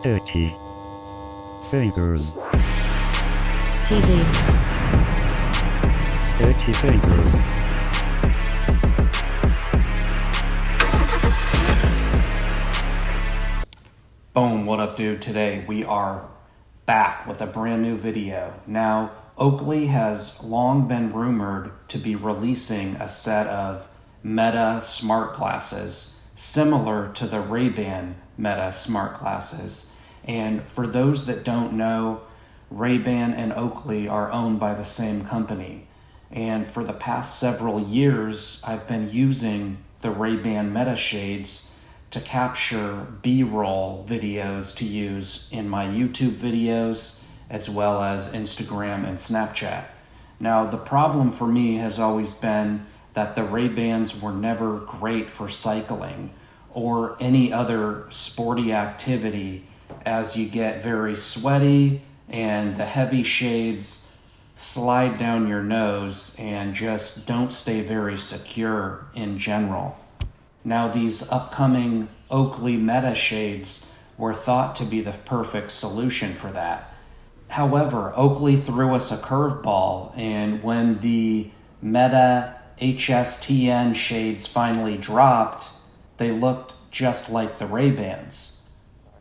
Sturdy Fingers TV Sturdy Fingers Boom, what up dude? Today we are back with a brand new video. Now, Oakley has long been rumored to be releasing a set of Meta smart glasses similar to the Rayban Meta smart glasses. And for those that don't know, Rayban and Oakley are owned by the same company. And for the past several years, I've been using the Rayban Meta shades to capture B-roll videos to use in my YouTube videos as well as Instagram and Snapchat. Now, the problem for me has always been that the Ray-Bans were never great for cycling or any other sporty activity, as you get very sweaty and the heavy shades slide down your nose and just don't stay very secure in general. Now, these upcoming Oakley Meta shades were thought to be the perfect solution for that. However, Oakley threw us a curveball, and when the Meta HSTN shades finally dropped, they looked just like the Ray-Bans.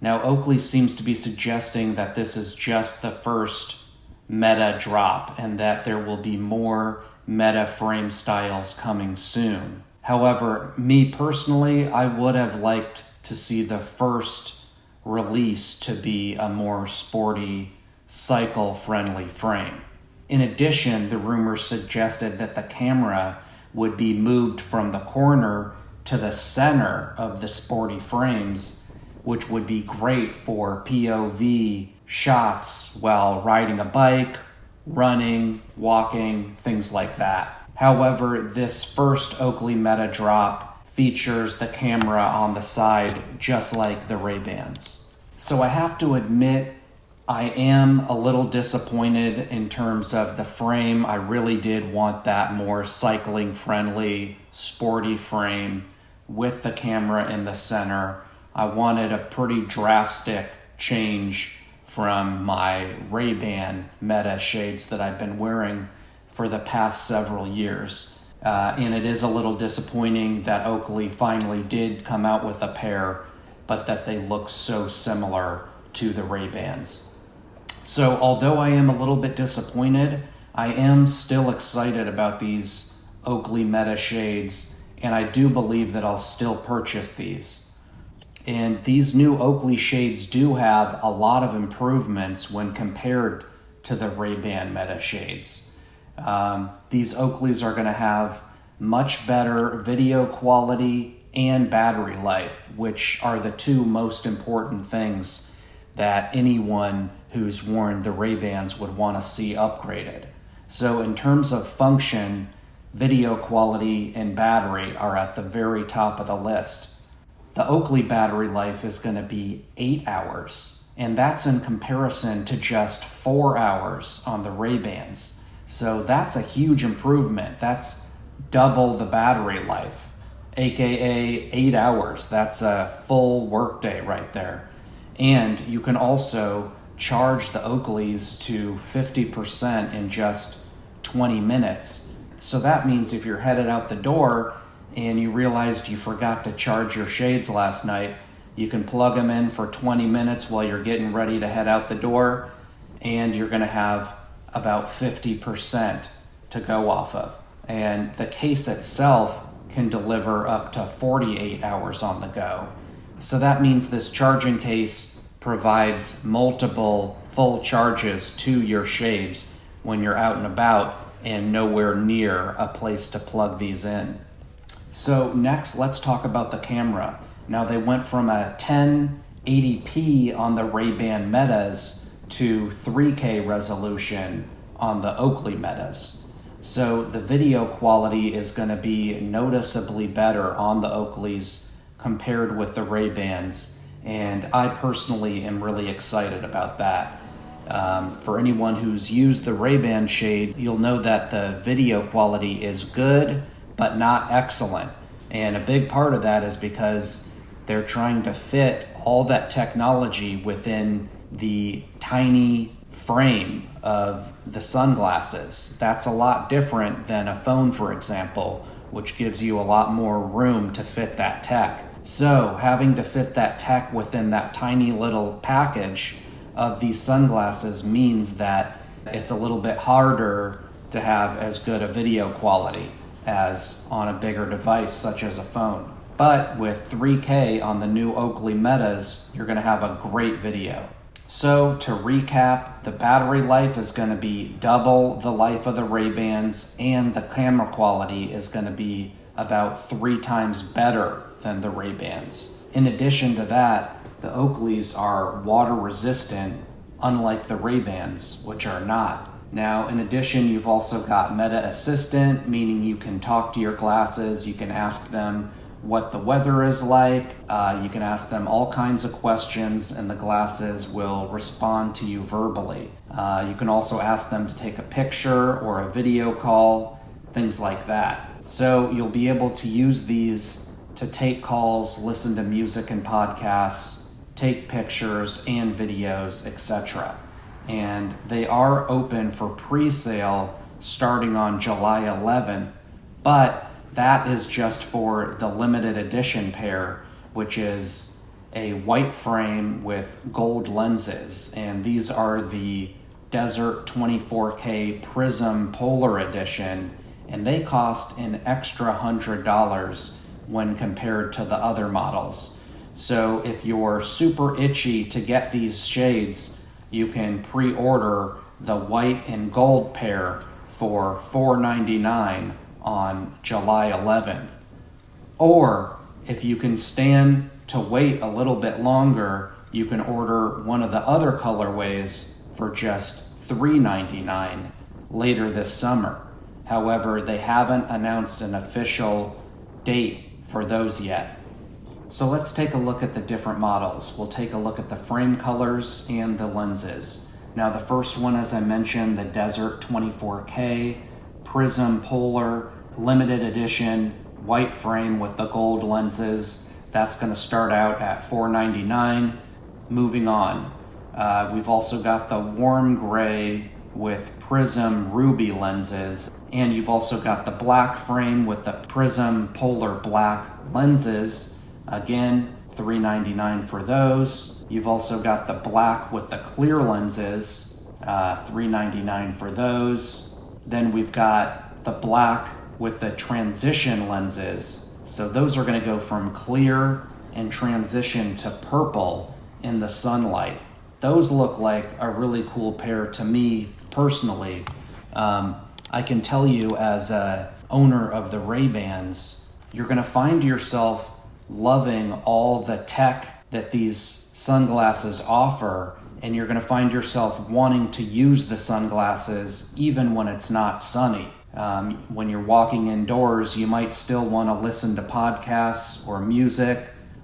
Now, Oakley seems to be suggesting that this is just the first Meta drop and that there will be more Meta frame styles coming soon. However, me personally, I would have liked to see the first release to be a more sporty, cycle-friendly frame. In addition, the rumors suggested that the camera would be moved from the corner to the center of the sporty frames, which would be great for POV shots while riding a bike, running, walking, things like that. However, this first Oakley Meta drop features the camera on the side just like the Ray-Bans. So I have to admit, I am a little disappointed in terms of the frame. I really did want that more cycling friendly, sporty frame with the camera in the center. I wanted a pretty drastic change from my Ray-Ban Meta shades that I've been wearing for the past several years. And it is a little disappointing that Oakley finally did come out with a pair, but that they look so similar to the Ray-Bans. So although I am a little bit disappointed, I am still excited about these Oakley Meta shades, and I do believe that I'll still purchase these. And these new Oakley shades do have a lot of improvements when compared to the Ray-Ban Meta shades. These Oakleys are going to have much better video quality and battery life, which are the two most important things that anyone who's worn the Ray-Bans would want to see upgraded. So in terms of function, video quality and battery are at the very top of the list. The Oakley battery life is going to be 8 hours, and that's in comparison to just 4 hours on the Ray-Bans. So that's a huge improvement. That's double the battery life, aka 8 hours. That's a full workday right there. And you can also charge the Oakleys to 50% in just 20 minutes. So that means if you're headed out the door and you realized you forgot to charge your shades last night, you can plug them in for 20 minutes while you're getting ready to head out the door, and you're going to have about 50% to go off of. And the case itself can deliver up to 48 hours on the go. So that means this charging case provides multiple full charges to your shades when you're out and about and nowhere near a place to plug these in. So next, let's talk about the camera. Now, they went from a 1080p on the Ray-Ban Metas to 3K resolution on the Oakley Metas. So the video quality is going to be noticeably better on the Oakleys compared with the Ray-Bans, and I personally am really excited about that. For anyone who's used the Ray-Ban shade, you'll know that the video quality is good, but not excellent. And a big part of that is because they're trying to fit all that technology within the tiny frame of the sunglasses. That's a lot different than a phone, for example, which gives you a lot more room to fit that tech. So having to fit that tech within that tiny little package of these sunglasses means that it's a little bit harder to have as good a video quality as on a bigger device such as a phone. But with 3K on the new Oakley Metas, you're going to have a great video. So to recap, the battery life is going to be double the life of the Ray-Bans, and the camera quality is going to be about 3 times better than the Ray-Bans. In addition to that, the Oakleys are water resistant, unlike the Ray-Bans, which are not. Now, in addition, you've also got Meta Assistant, meaning you can talk to your glasses, you can ask them what the weather is like, you can ask them all kinds of questions, and the glasses will respond to you verbally. You can also ask them to take a picture or a video call, things like that. So you'll be able to use these to take calls, listen to music and podcasts, take pictures and videos, etc. And they are open for pre-sale starting on July 11th, but that is just for the limited edition pair, which is a white frame with gold lenses. And these are the Desert 24K Prism Polar Edition, and they cost an extra $100 when compared to the other models. So if you're super itchy to get these shades, you can pre-order the white and gold pair for $499 on July 11th. Or if you can stand to wait a little bit longer, you can order one of the other colorways for just $399 later this summer. However, they haven't announced an official date for those yet. So let's take a look at the different models. We'll take a look at the frame colors and the lenses. Now the first one, as I mentioned, the Desert 24K Prism Polar limited edition white frame with the gold lenses. That's going to start out at $499. Moving on, we've also got the warm gray with Prism Ruby lenses, and you've also got the black frame with the Prism Polar black lenses. Again, $399 for those. You've also got the black with the clear lenses, $399 for those. Then we've got the black with the transition lenses. So those are going to go from clear and transition to purple in the sunlight. Those look like a really cool pair to me personally. I can tell you as a owner of the Ray-Bans, you're going to find yourself loving all the tech that these sunglasses offer, and you're going to find yourself wanting to use the sunglasses even when it's not sunny. When you're walking indoors, you might still want to listen to podcasts or music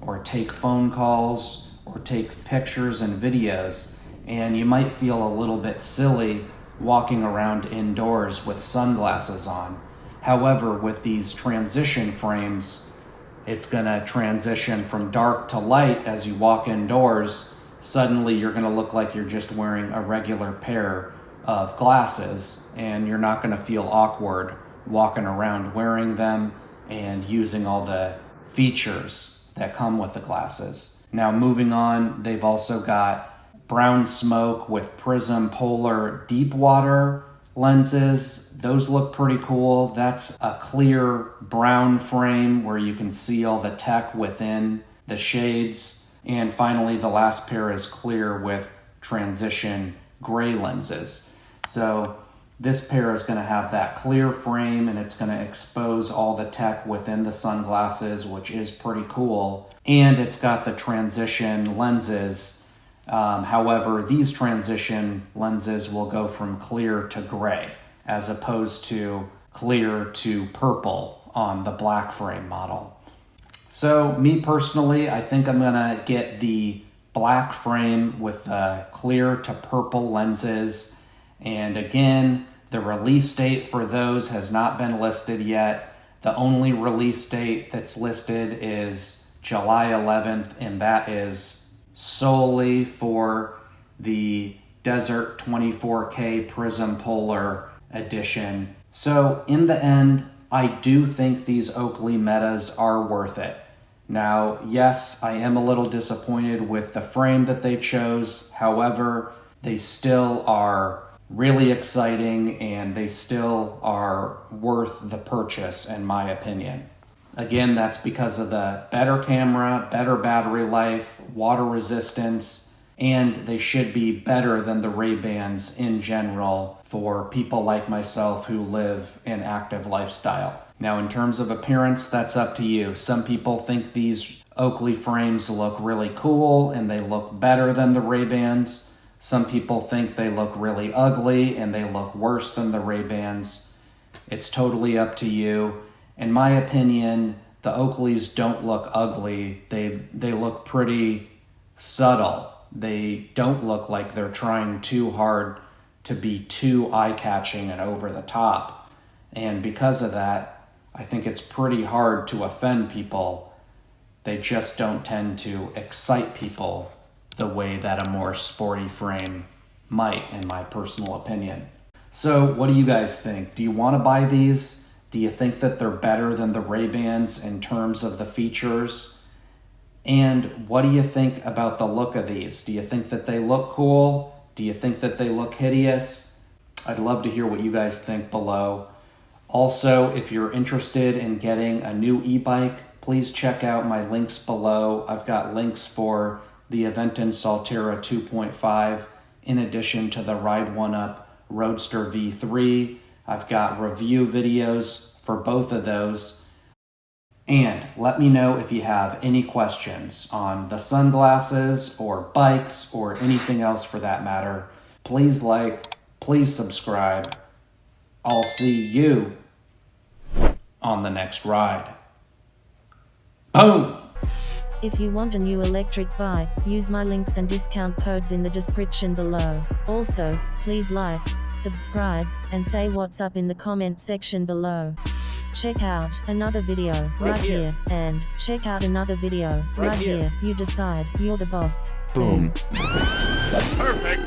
or take phone calls or take pictures and videos, and you might feel a little bit silly walking around indoors with sunglasses on. However, with these transition frames, it's going to transition from dark to light as you walk indoors. Suddenly you're going to look like you're just wearing a regular pair of glasses, and you're not going to feel awkward walking around wearing them and using all the features that come with the glasses. Now moving on, they've also got brown smoke with Prism Polar deep water lenses. Those look pretty cool. That's a clear brown frame where you can see all the tech within the shades. And finally, the last pair is clear with transition gray lenses. So this pair is going to have that clear frame, and it's going to expose all the tech within the sunglasses, which is pretty cool. And it's got the transition lenses. However, these transition lenses will go from clear to gray, as opposed to clear to purple on the black frame model. So me personally, I think I'm gonna get the black frame with the clear to purple lenses. And again, the release date for those has not been listed yet. The only release date that's listed is July 11th, and that is solely for the Desert 24K Prism Polar Edition. So in the end, I do think these Oakley Metas are worth it. Now, yes, I am a little disappointed with the frame that they chose. However, they still are really exciting and they still are worth the purchase, in my opinion. Again, that's because of the better camera, better battery life, water resistance, and they should be better than the Ray-Bans in general for people like myself who live an active lifestyle. Now, in terms of appearance, that's up to you. Some people think these Oakley frames look really cool and they look better than the Ray-Bans. Some people think they look really ugly and they look worse than the Ray-Bans. It's totally up to you. In my opinion, the Oakleys don't look ugly. They look pretty subtle. They don't look like they're trying too hard to be too eye-catching and over the top. And because of that, I think it's pretty hard to offend people. They just don't tend to excite people the way that a more sporty frame might, in my personal opinion. So what do you guys think? Do you want to buy these? Do you think that they're better than the Ray-Bans in terms of the features? And what do you think about the look of these? Do you think that they look cool? Do you think that they look hideous? I'd love to hear what you guys think below. Also, if you're interested in getting a new e-bike, please check out my links below. I've got links for the Aventon Soltera 2.5 in addition to the Ride1Up Roadster V3. I've got review videos for both of those. And let me know if you have any questions on the sunglasses or bikes or anything else for that matter. Please like, please subscribe. I'll see you on the next ride. Boom! If you want a new electric bike, use my links and discount codes in the description below. Also, please like, subscribe, and say what's up in the comment section below. Check out another video right here, and check out another video right here. You decide, you're the boss. Boom. Perfect.